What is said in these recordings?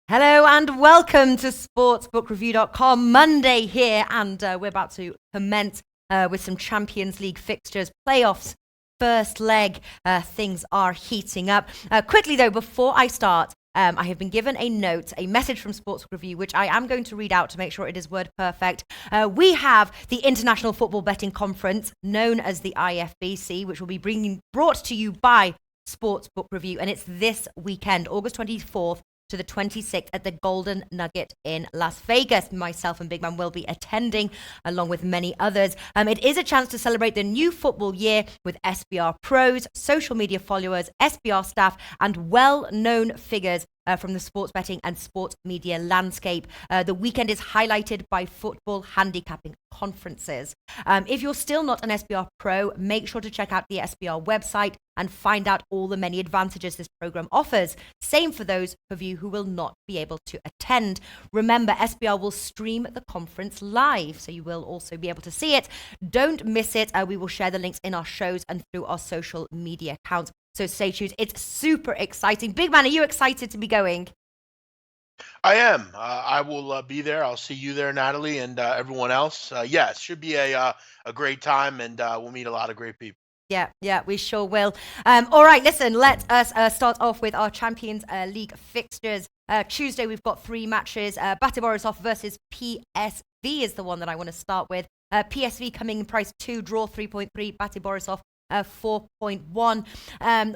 Hello and welcome to sportsbookreview.com. Monday here, and we're about to commence with some Champions League fixtures, playoffs, first leg. Things are heating up. Quickly though, before I start, I have been given a message from Sportsbook Review, which I am going to read out to make sure it is word perfect. We have the International Football Betting Conference, known as the IFBC, which will be brought to you by Sportsbook Review, and it's this weekend, August 24th. To the 26th at the Golden Nugget in Las Vegas. Myself and Big Man will be attending, along with many others. It is a chance to celebrate the new football year with SBR pros, social media followers, SBR staff, and well-known figures from the sports betting and sports media landscape. The weekend is highlighted by football handicapping conferences. If you're still not an SBR pro, make sure to check out the SBR website and find out all the many advantages this program offers. Same for those of you who will not be able to attend. Remember, SBR will stream the conference live, so you will also be able to see it. Don't miss it. We will share the links in our shows and through our social media accounts. So stay tuned. It's super exciting. Big Man, are you excited to be going? I am. I will be there. I'll see you there, Natalie, and everyone else. Yes, should be a great time, and we'll meet a lot of great people. Yeah, we sure will. All right, listen, let us start off with our Champions League fixtures. Tuesday, we've got 3 matches. BATE Borisov versus PSV is the one that I want to start with. PSV coming in price 2, draw 3.3, BATE Borisov 4.1.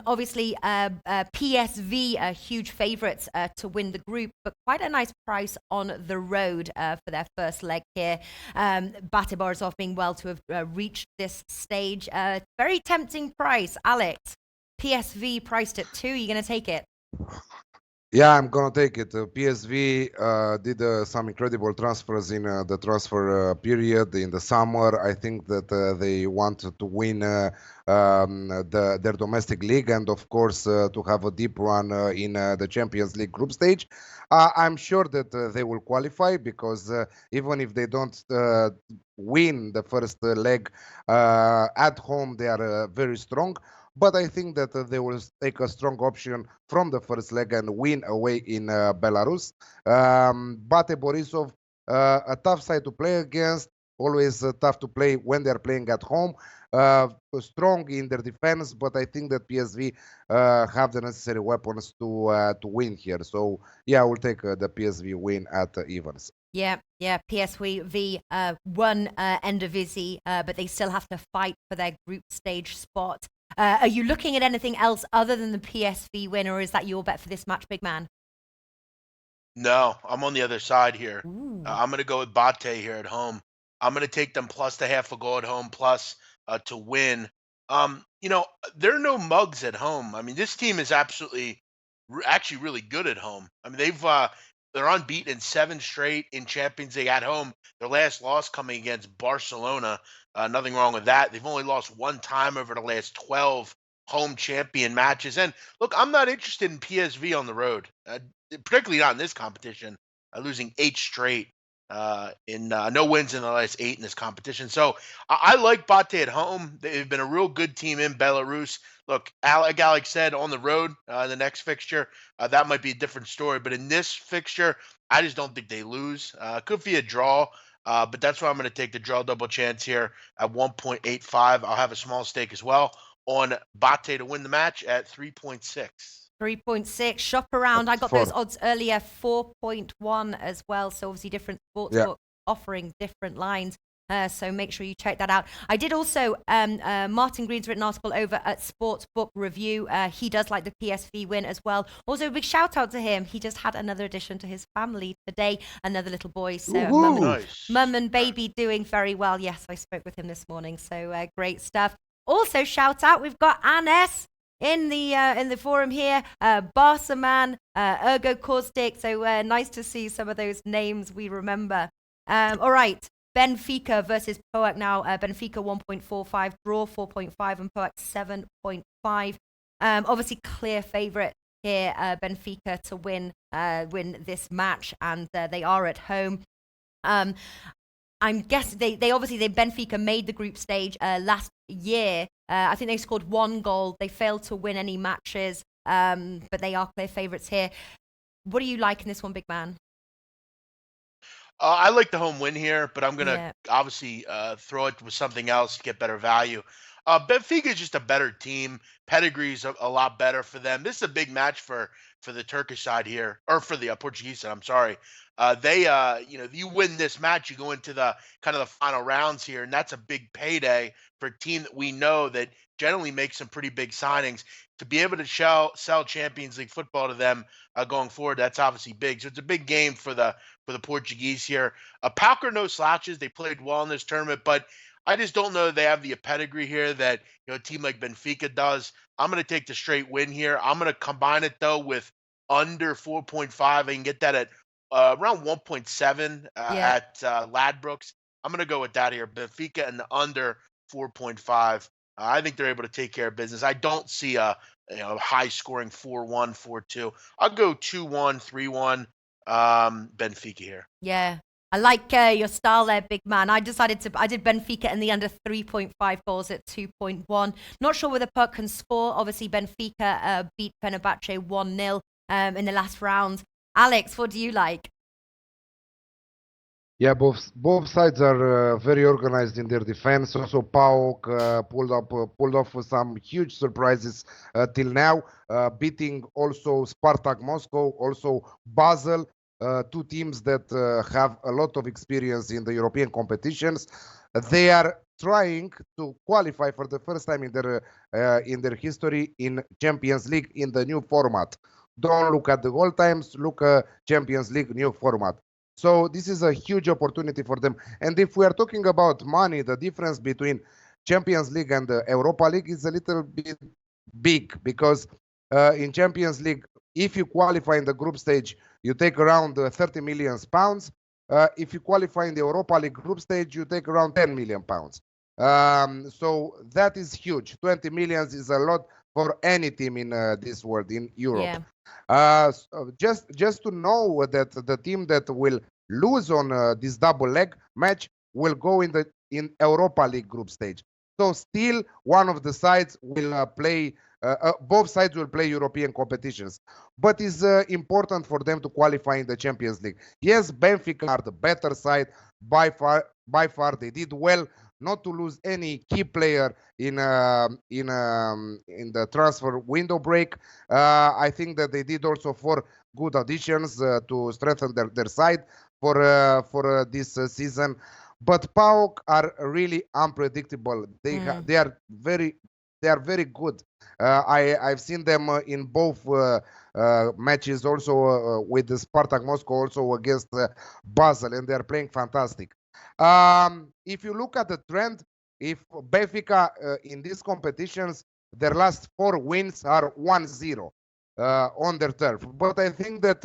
Obviously, PSV huge favourites to win the group, but quite a nice price on the road for their first leg here. BATE Borisov being well to have reached this stage. Very tempting price. Alex, PSV priced at 2. You're going to take it? Yeah, I'm gonna take it. PSV did some incredible transfers in the transfer period in the summer. I think that they want to win their domestic league and, of course, to have a deep run in the Champions League group stage. I'm sure that they will qualify because even if they don't win the first leg at home, they are very strong. But I think that they will take a strong option from the first leg and win away in Belarus. BATE Borisov, a tough side to play against, always tough to play when they're playing at home. Strong in their defense, but I think that PSV have the necessary weapons to win here. So, yeah, I will take the PSV win at evens. Yeah, PSV won Eredivisie, but they still have to fight for their group stage spot. Are you looking at anything else other than the PSV win, or is that your bet for this match, Big Man? No, I'm on the other side here. I'm going to go with BATE here at home. I'm going to take them plus the half a goal at home, plus to win. There are no mugs at home. I mean, this team is actually really good at home. I mean, they're unbeaten in 7 straight in Champions League at home. Their last loss coming against Barcelona. Nothing wrong with that. They've only lost 1 time over the last 12 home champion matches. And look, I'm not interested in PSV on the road, particularly not in this competition. Losing 8 straight in no wins in the last 8 in this competition. So I like BATE at home. They've been a real good team in Belarus. Look, like Alex said, on the road, the next fixture, that might be a different story. But in this fixture, I just don't think they lose. Could be a draw, but that's why I'm going to take the draw double chance here at 1.85. I'll have a small stake as well on BATE to win the match at 3.6. 3.6. Shop around. I got those odds earlier. 4.1 as well. So obviously different sportsbook offering different lines. So make sure you check that out. I did also, Martin Green's written an article over at Sportsbook Review. He does like the PSV win as well. Also, a big shout out to him. He just had another addition to his family today, another little boy. So mum and baby doing very well. Yes, I spoke with him this morning. So great stuff. Also, shout out, we've got Anes in the forum here, Barca man, Ergo Caustic. So nice to see some of those names we remember. All right. Benfica versus PAOK now. Benfica 1.45, draw 4.5, and PAOK 7.5. Obviously, clear favourite here, Benfica to win this match, and they are at home. I'm guessing they Benfica made the group stage last year. I think they scored 1 goal. They failed to win any matches, but they are clear favourites here. What do you like in this one, big man? I like the home win here, but I'm gonna Yeah. obviously throw it with something else to get better value. Benfica is just a better team. Pedigree's a lot better for them. This is a big match for the Turkish side here, or for the Portuguese side. I'm sorry. You win this match, you go into the kind of the final rounds here, and that's a big payday for a team that we know that generally makes some pretty big signings. To be able to sell Champions League football to them going forward, that's obviously big. So it's a big game for the Portuguese here. PAOK are no slouches. They played well in this tournament, but I just don't know that they have the pedigree here that a team like Benfica does. I'm going to take the straight win here. I'm going to combine it though with under 4.5. I can get that at around 1.7 Yeah. at Ladbrokes. I'm going to go with that here. Benfica and the under 4.5. I think they're able to take care of business. I don't see a high scoring 4-1, 4-2. I'll go 2-1, 3-1. Benfica here. Yeah. I like your style there, big man. I did Benfica in the under 3.5 goals at 2.1. Not sure whether Puck can score. Obviously, Benfica beat Fenerbahce 1-0 in the last round. Alex, what do you like? Yeah, both sides are very organized in their defense. Also, PAOK pulled off some huge surprises till now, beating also Spartak Moscow, also Basel, two teams that have a lot of experience in the European competitions. They are trying to qualify for the first time in their history in Champions League in the new format. Don't look at the goal times, look at Champions League new format. So this is a huge opportunity for them. And if we are talking about money, the difference between Champions League and the Europa League is a little bit big, because in Champions League, if you qualify in the group stage, you take around 30 million pounds. If you qualify in the Europa League group stage, you take around 10 million pounds. So that is huge. 20 millions is a lot for any team in this world, in Europe. Yeah. Just to know that the team that will lose on this double leg match will go in Europa League group stage. So still one of the sides will play. Both sides will play European competitions, but it's important for them to qualify in the Champions League. Yes, Benfica are the better side by far. By far, they did well not to lose any key player in the transfer window break. I think that they did also 4 good additions to strengthen their side for this season. But PAOK are really unpredictable. They are very good. I've seen them in both matches, also with the Spartak Moscow, also against Basel, and they are playing fantastic. If you look at the trend, if Benfica in these competitions, their last 4 wins are 1-0 on their turf. But I think that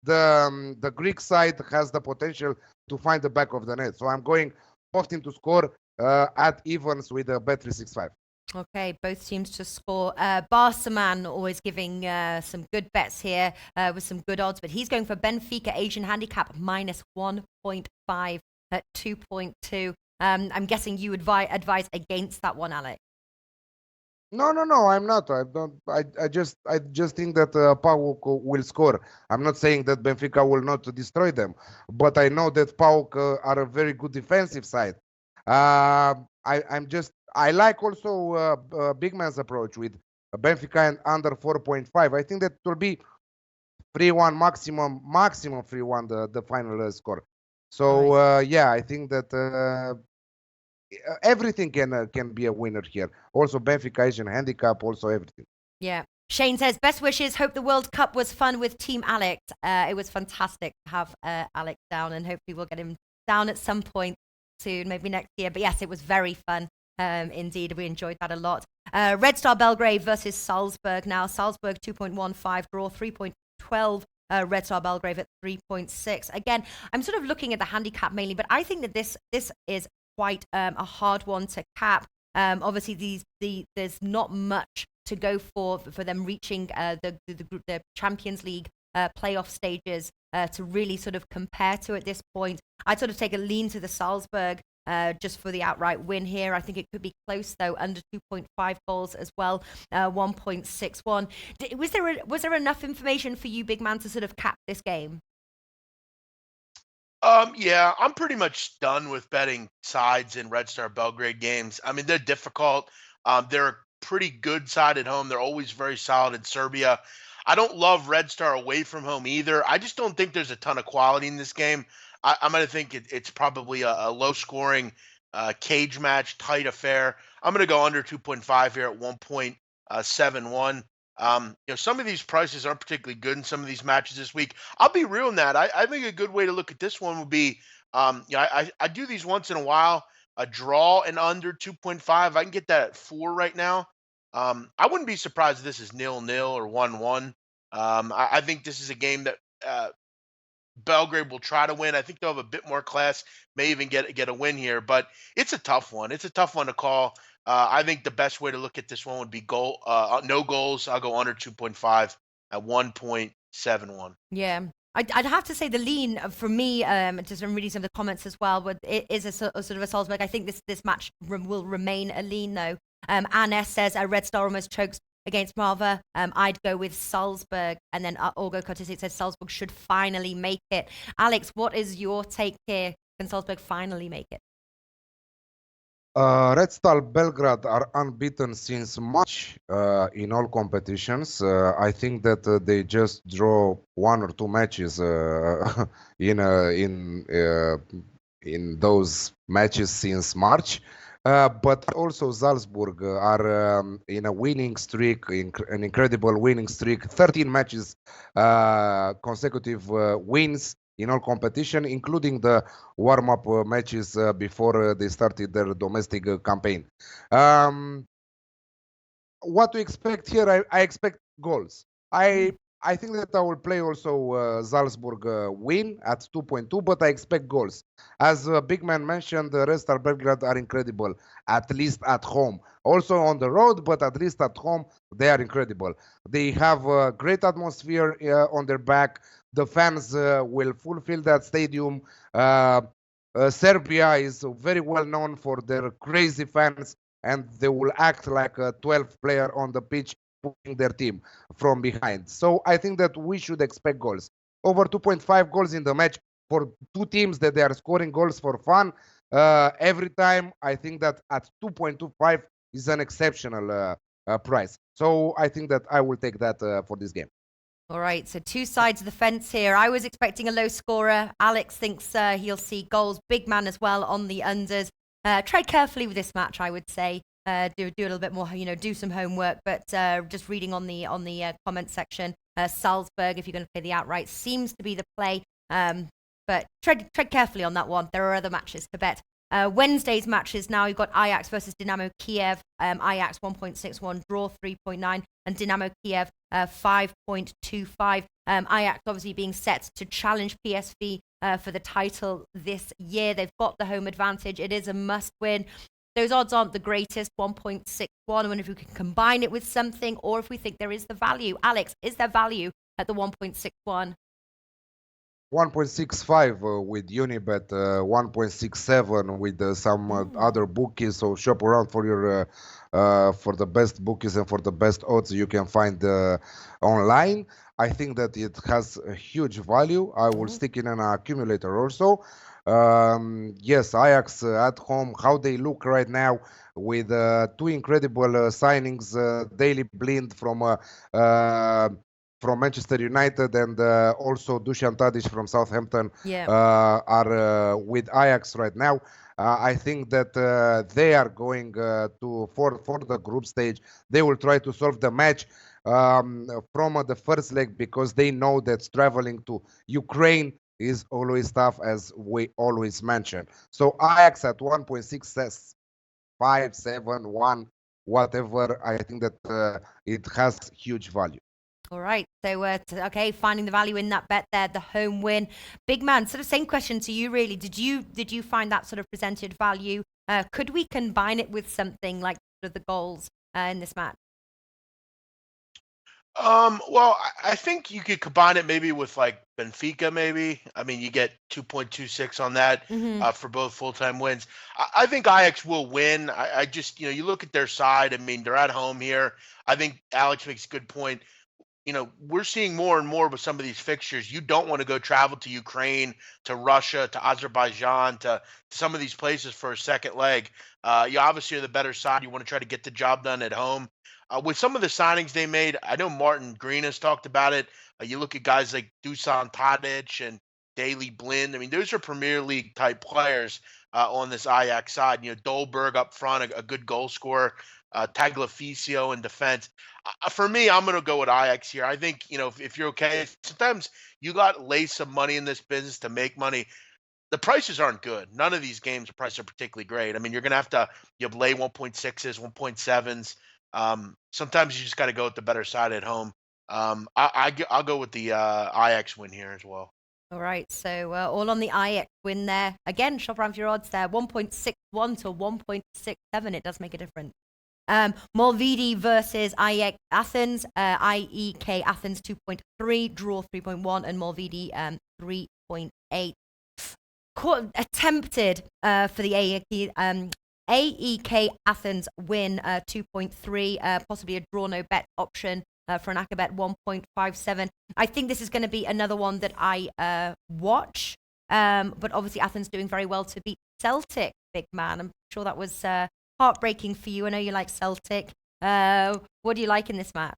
the Greek side has the potential to find the back of the net. So I'm going both teams to score at evens with a Bet365. Okay, both teams to score. Barsaman always giving some good bets here with some good odds, but he's going for Benfica Asian handicap minus 1.5 at 2.2. I'm guessing you advise against that one, Alex. No, I'm not. I don't. I just think that PAOK will score. I'm not saying that Benfica will not destroy them, but I know that PAOK are a very good defensive side. I like also big man's approach with Benfica and under 4.5. I think that will be 3-1 maximum 3-1 the final score. So I think that everything can be a winner here. Also Benfica Asian handicap, also everything. Yeah. Shane says, best wishes. Hope the World Cup was fun with Team Alex. It was fantastic to have Alex down, and hopefully we'll get him down at some point soon, maybe next year. But yes, it was very fun. Indeed, we enjoyed that a lot. Red Star Belgrade versus Salzburg. Now, Salzburg 2.15, draw 3.12. Red Star Belgrade at 3.6. Again, I'm sort of looking at the handicap mainly, but I think that this is quite a hard one to cap. Obviously, there's not much to go for them reaching the Champions League playoff stages to really sort of compare to at this point. I'd sort of take a lean to the Salzburg just for the outright win here. I think it could be close though, under 2.5 goals as well, 1.61. Was there enough information for you, big man, to sort of cap this game? Yeah, I'm pretty much done with betting sides in Red Star Belgrade games. I mean, they're difficult. They're a pretty good side at home. They're always very solid in Serbia. I don't love Red Star away from home either. I just don't think there's a ton of quality in this game. I'm going to think it's probably a low scoring cage match, tight affair. I'm going to go under 2.5 here at 1.71. Some of these prices aren't particularly good in some of these matches this week. I'll be real in that. I think a good way to look at this one would be, I do these once in a while. A draw and under 2.5. I can get that at 4 right now. I wouldn't be surprised if this is 0-0 or 1-1. I think this is a game that Belgrade will try to win. I think they'll have a bit more class, may even get a win here, but it's a tough one. It's a tough one to call. I think the best way to look at this one would be no goals. I'll go under 2.5 at 1.71. Yeah. I'd have to say the lean for me, just from reading some of the comments as well, but it is a sort of a Salzburg. I think this match will remain a lean though. Annes says Red Star almost chokes against Marva. I'd go with Salzburg, and then Olgo Kotisik says Salzburg should finally make it. Alex, what is your take here? Can Salzburg finally make it? Red Star Belgrade are unbeaten since March in all competitions. I think that they just draw 1 or 2 matches in those matches since March. But also Salzburg are in a winning streak, an incredible winning streak, 13 matches, consecutive wins in all competition, including the warm-up matches before they started their domestic campaign. What to expect here? I expect goals. I think that I will play also Salzburg win at 2.2, but I expect goals. As Big Man mentioned, the Red Star Belgrade are incredible, at least at home. Also on the road, but at least at home, they are incredible. They have a great atmosphere on their back. The fans will fulfill that stadium. Serbia is very well known for their crazy fans, and they will act like a 12th player on the pitch, pushing their team from behind. So I think that we should expect goals. Over 2.5 goals in the match for two teams that they are scoring goals for fun every time. I think that at 2.25 is an exceptional price. So I think that I will take that for this game. All right, so two sides of the fence here. I was expecting a low scorer. Alex thinks he'll see goals. Big man as well on the unders. Tread carefully with this match, I would say. Do a little bit more, do some homework. But just reading on the comment section, Salzburg, if you're going to play the outright, seems to be the play. But tread carefully on that one. There are other matches to bet. Wednesday's matches now, you've got Ajax versus Dynamo Kiev. Ajax 1.61, draw 3.9, and Dynamo Kiev 5.25. Ajax obviously being set to challenge PSV for the title this year. They've got the home advantage. It is a must win. Those odds aren't the greatest, 1.61. I wonder if we can combine it with something, or if we think there is the value. Alex, is there value at the 1.61? 1.65 with Unibet, 1.67 with some other bookies. So shop around for your for the best bookies and for the best odds you can find online. I think that it has a huge value. I will stick in an accumulator also. Yes, Ajax at home, how they look right now with two incredible signings, Daily Blind from Manchester United, and also Dusan Tadic from Southampton are with Ajax right now. I think that they are going for the group stage. They will try to solve the match from the first leg, because they know that traveling to Ukraine is always tough, as we always mention. So Ajax at 1.65, 7, 1, whatever, I think that it has huge value. All right, so okay, finding the value in that bet there, the home win. Big man, sort of same question to you really. Did you find that sort of presented value? Could we combine it with something like sort of the goals in this match? Well, I think you could combine it maybe with like Benfica, maybe. I mean, you get 2.26 on that Hmm. for both full-time wins. I think Ajax will win. I just, you look at their side. I mean, they're at home here. I think Alex makes a good point. We're seeing more and more with some of these fixtures. You don't want to go travel to Ukraine, to Russia, to Azerbaijan, to some of these places for a second leg. You obviously are the better side. You want to try to get the job done at home. With some of the signings they made, I know Martin Green has talked about it. You look at guys like Dusan Tadic and Daley Blind. I mean, those are Premier League type players on this Ajax side. Dolberg up front, a good goal scorer. Tagliafico in defense. For me, I'm going to go with Ajax here. I think, if you're okay, sometimes you got to lay some money in this business to make money. The prices aren't good. None of these games, the prices are particularly great. I mean, you're going to you have lay 1.6s, 1.7s. Sometimes you just got to go with the better side at home. I'll go with the Ajax win here as well. All right, so all on the Ajax win there. Again, shop around for your odds there. 1.61 to 1.67. It does make a difference. MOL Vidi versus AEK Athens. IEK Athens 2.3, draw 3.1, and MOL Vidi 3.8. Attempted for the AEK Athens win 2.3, possibly a draw no bet option for an ACA bet 1.57. I think this is going to be another one that I watch, but obviously Athens doing very well to beat Celtic, big man. I'm sure that was heartbreaking for you. I know you like Celtic. What do you like in this match?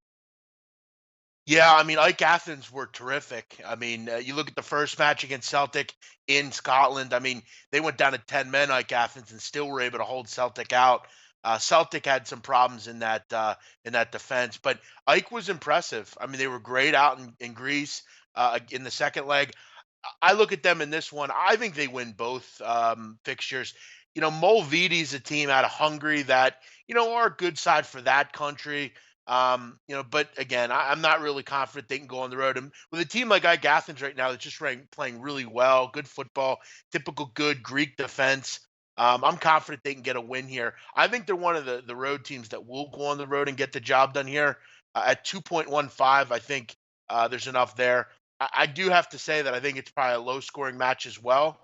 Yeah, I mean, AEK Athens were terrific. I mean, you look at the first match against Celtic in Scotland. I mean, they went down to 10 men, AEK Athens, and still were able to hold Celtic out. Celtic had some problems in that defense, but Ike was impressive. I mean, they were great out in Greece in the second leg. I look at them in this one. I think they win both fixtures. MOL Vidi is a team out of Hungary that are a good side for that country. But again, I'm not really confident they can go on the road. And with a team like AEK Athens right now that's just playing really well, good football, typical good Greek defense. I'm confident they can get a win here. I think they're one of the road teams that will go on the road and get the job done here. At 2.15, I think there's enough there. I do have to say that I think it's probably a low-scoring match as well.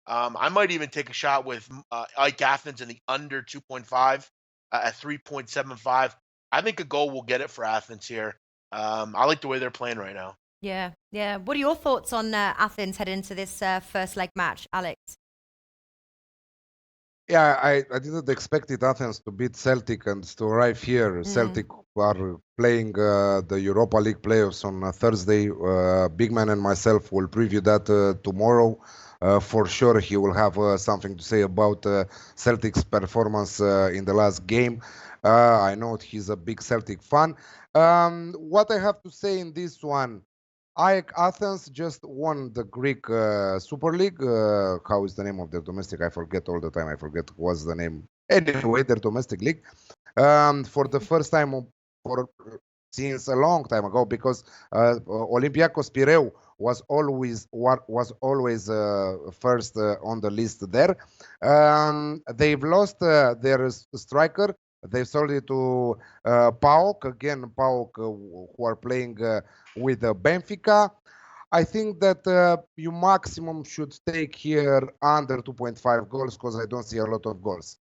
I might even take a shot with AEK Athens in the under 2.5 at 3.75. I think a goal will get it for Athens here. I like the way they're playing right now. Yeah, yeah. What are your thoughts on Athens heading into this first leg match, Alex? Yeah, I didn't expect Athens to beat Celtic and to arrive here. Celtic are playing the Europa League playoffs on Thursday. Big Man and myself will preview that tomorrow. For sure, he will have something to say about Celtic's performance in the last game. I know he's a big Celtic fan. What I have to say in this one, AEK Athens just won the Greek Super League. How is the name of their domestic? I forget all the time. I forget what's the name. Anyway, their domestic league. For the first time since a long time ago, because Olympiacos Pireu was always first on the list there. They've lost their striker. They sold it to PAOK again. PAOK who are playing with Benfica. I think that you maximum should take here under 2.5 goals because I don't see a lot of goals.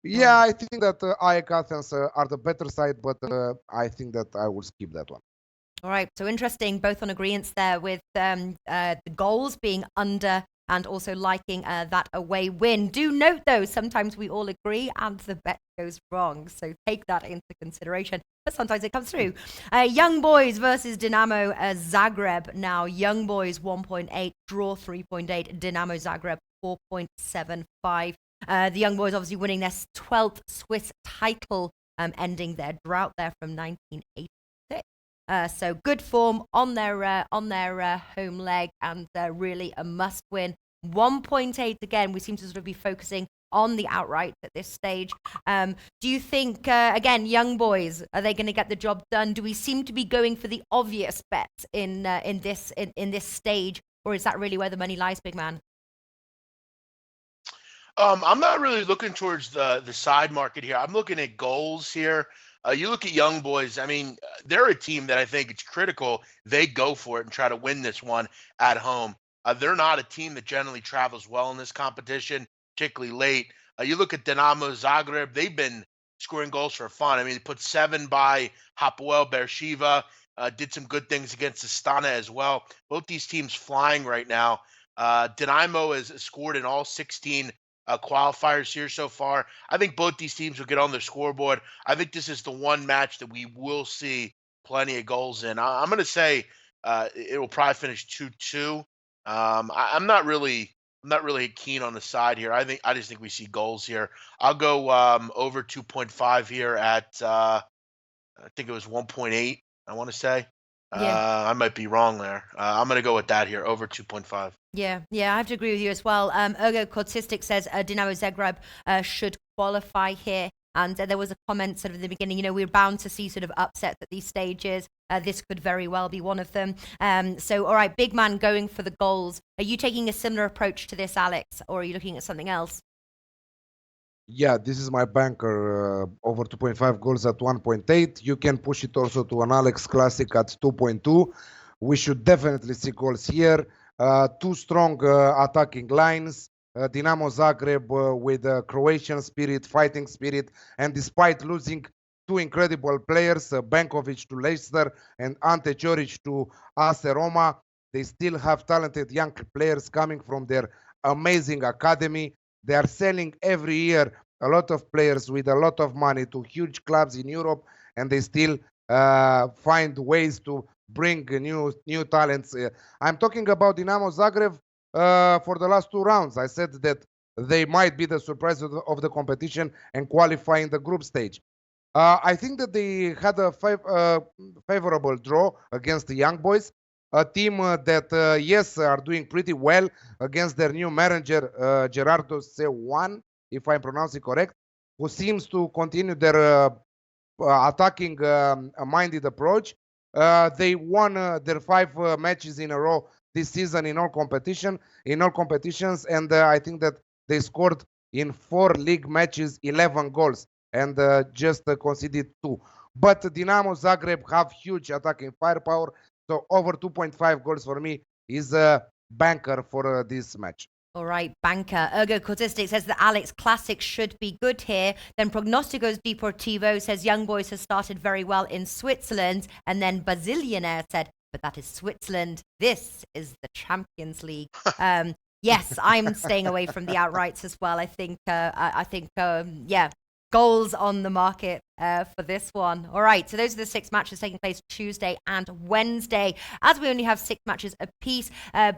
Yeah, I think that AEK Athens are the better side, but I think that I will skip that one. All right, so interesting, both on agreements there with the goals being under and also liking that away win. Do note, though, sometimes we all agree and the bet goes wrong, so take that into consideration. But sometimes it comes through. Young Boys versus Dynamo Zagreb. Now, Young Boys 1.8, draw 3.8, Dynamo Zagreb 4.75. The Young Boys obviously winning their 12th Swiss title, ending their drought there from 1986. So good form on their home leg, and really a must win. 1.8 again. We seem to sort of be focusing on the outright at this stage. Do you think again, Young Boys, are they going to get the job done? Do we seem to be going for the obvious bet in this stage, or is that really where the money lies, big man? I'm not really looking towards the side market here. I'm looking at goals here. You look at Young Boys. I mean, they're a team that I think it's critical they go for it and try to win this one at home. They're not a team that generally travels well in this competition, particularly late. You look at Dynamo Zagreb; they've been scoring goals for fun. I mean, they put 7 by Hapoel Beersheva. Did some good things against Astana as well. Both these teams flying right now. Dynamo has scored in all 16 qualifiers here so far. I think both these teams will get on the scoreboard. I think this is the one match that we will see plenty of goals in. I'm going to say it will probably finish 2-2. I'm not really keen on the side here. I just think we see goals here. I'll go over 2.5 here at I think it was 1.8. I want to say. Yeah. I might be wrong there. I'm going to go with that here, over 2.5. Yeah, I have to agree with you as well. Ergo Kotsistic says Dynamo Zagreb should qualify here. And there was a comment sort of at the beginning, you know, we're bound to see sort of upsets at these stages. This could very well be one of them. So, all right, big man going for the goals. Are you taking a similar approach to this, Alex, or are you looking at something else? Yeah, this is my banker, over 2.5 goals at 1.8. You can push it also to an Alex Classic at 2.2. We should definitely see goals here. Two strong attacking lines. Dynamo Zagreb with Croatian spirit, fighting spirit, and despite losing two incredible players, Benkovic to Leicester and Ante Ćorić to AS Roma, they still have talented young players coming from their amazing academy. They are selling every year a lot of players with a lot of money to huge clubs in Europe, and they still find ways to bring new talents. I'm talking about Dynamo Zagreb for the last 2 rounds. I said that they might be the surprise of the competition and qualify in the group stage. I think that they had a favorable draw against the Young Boys, a team that, yes, are doing pretty well against their new manager, Gerardo Sewan, if I'm pronouncing correct, who seems to continue their attacking minded approach. They won their 5 matches in a row this season in all competitions, and I think that they scored in 4 league matches 11 goals and just conceded 2. But Dynamo Zagreb have huge attacking firepower, so over 2.5 goals for me is a banker for this match. All right, banker. Ergo Cortistic says that Alex Classic should be good here. Then Prognosticos Deportivo says Young Boys has started very well in Switzerland. And then Bazillionaire said, but that is Switzerland. This is the Champions League. Yes, I'm staying away from the outrights as well. I think, yeah, goals on the market for this one. All right, so those are the 6 matches taking place Tuesday and Wednesday. As we only have 6 matches apiece,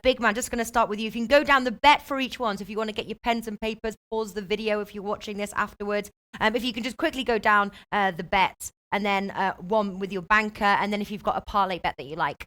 Big Man, just going to start with you. If you can go down the bet for each one, so if you want to get your pens and papers, pause the video if you're watching this afterwards. If you can just quickly go down the bet, and then one with your banker, and then if you've got a parlay bet that you like.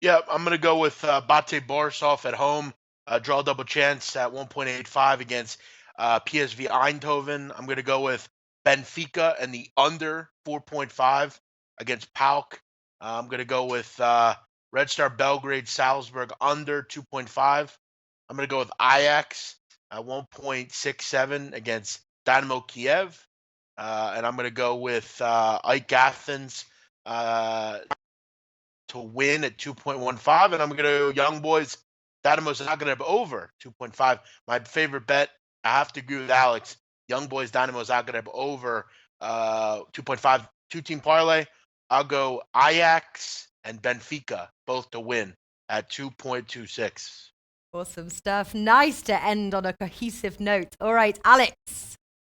Yeah, I'm going to go with BATE Borisov at home, draw double chance at 1.85 against PSV Eindhoven. I'm going to go with Benfica and the under 4.5 against PAOK. I'm going to go with Red Star Belgrade Salzburg under 2.5. I'm going to go with Ajax at 1.67 against Dynamo Kiev. And I'm going to go with AEK Athens to win at 2.15. And I'm going to go Young Boys. Dynamo's not going to have over 2.5. My favorite bet, I have to agree with Alex. Young Boys Dynamo Zagreb over 2.5, 2-team parlay. I'll go Ajax and Benfica both to win at 2.26. Awesome stuff. Nice to end on a cohesive note. All right, Alex,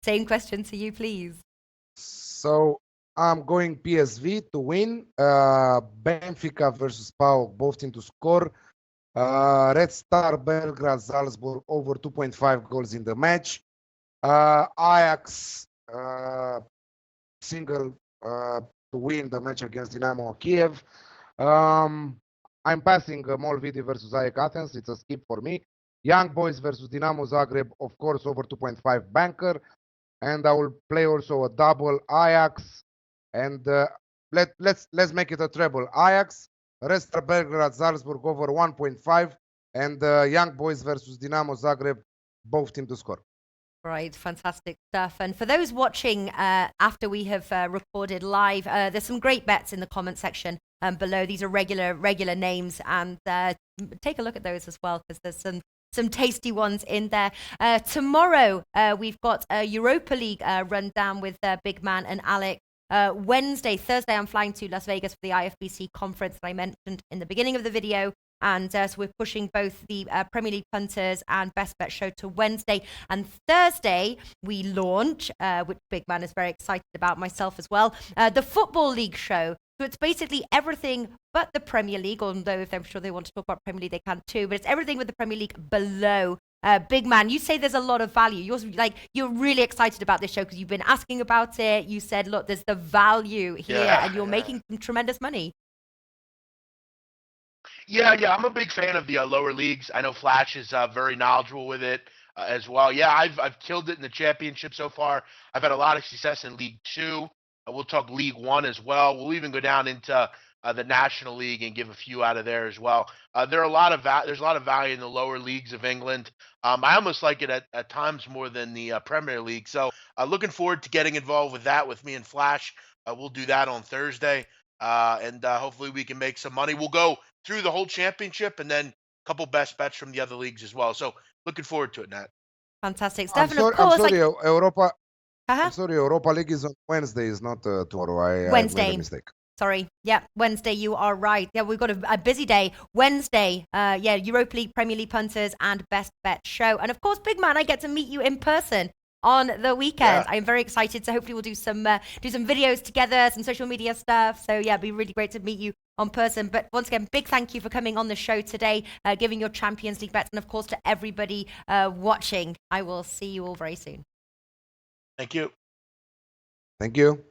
same question to you, please. So I'm going PSV to win. Benfica versus PAOK, both teams to score. Red Star Belgrade Salzburg over 2.5 goals in the match. Ajax single to win the match against Dynamo Kiev. I'm passing MOL Vidi versus AEK Athens. It's a skip for me. Young Boys versus Dynamo Zagreb, of course, over 2.5 banker. And I will play also a double Ajax. And let's make it a treble. Ajax, Red Star Belgrade Salzburg over 1.5. And Young Boys versus Dynamo Zagreb, both teams to score. Right, fantastic stuff. And for those watching after we have recorded live, there's some great bets in the comment section below. These are regular names, and take a look at those as well, because there's some tasty ones in there. Tomorrow, we've got a Europa League rundown with Big Man and Alec. Thursday, I'm flying to Las Vegas for the IFBC conference that I mentioned in the beginning of the video. And so we're pushing both the Premier League punters and Best Bet show to Wednesday. And Thursday, we launch, which Big Man is very excited about, myself as well, the Football League show. So it's basically everything but the Premier League, although if I'm sure they want to talk about Premier League, they can too. But it's everything with the Premier League below. Big Man, you say there's a lot of value. You're really excited about this show because you've been asking about it. You said, look, there's the value here, and you're making some tremendous money. Yeah, I'm a big fan of the lower leagues. I know Flash is very knowledgeable with it as well. Yeah, I've killed it in the championship so far. I've had a lot of success in League 2. We'll talk League 1 as well. We'll even go down into the National League and give a few out of there as well. There's a lot of value in the lower leagues of England. I almost like it at times more than the Premier League. So looking forward to getting involved with that with me and Flash. We'll do that on Thursday, and hopefully we can make some money. We'll go through the whole championship and then a couple best bets from the other leagues as well. So looking forward to it, Nat. Fantastic. Stefan, of course. I'm sorry, Europa League is on Wednesday, is not tomorrow. Wednesday. I made a mistake. Sorry. Yeah, Wednesday, you are right. Yeah, we've got a busy day. Wednesday, Europa League, Premier League punters, and Best Bet show. And of course, Big Man, I get to meet you in person on the weekend. I'm very excited. So hopefully we'll do some videos together, some social media stuff. So yeah, it'd be really great to meet you on person. But once again, big thank you for coming on the show today, giving your Champions League bets, and of course to everybody watching. I will see you all very soon. Thank you. Thank you.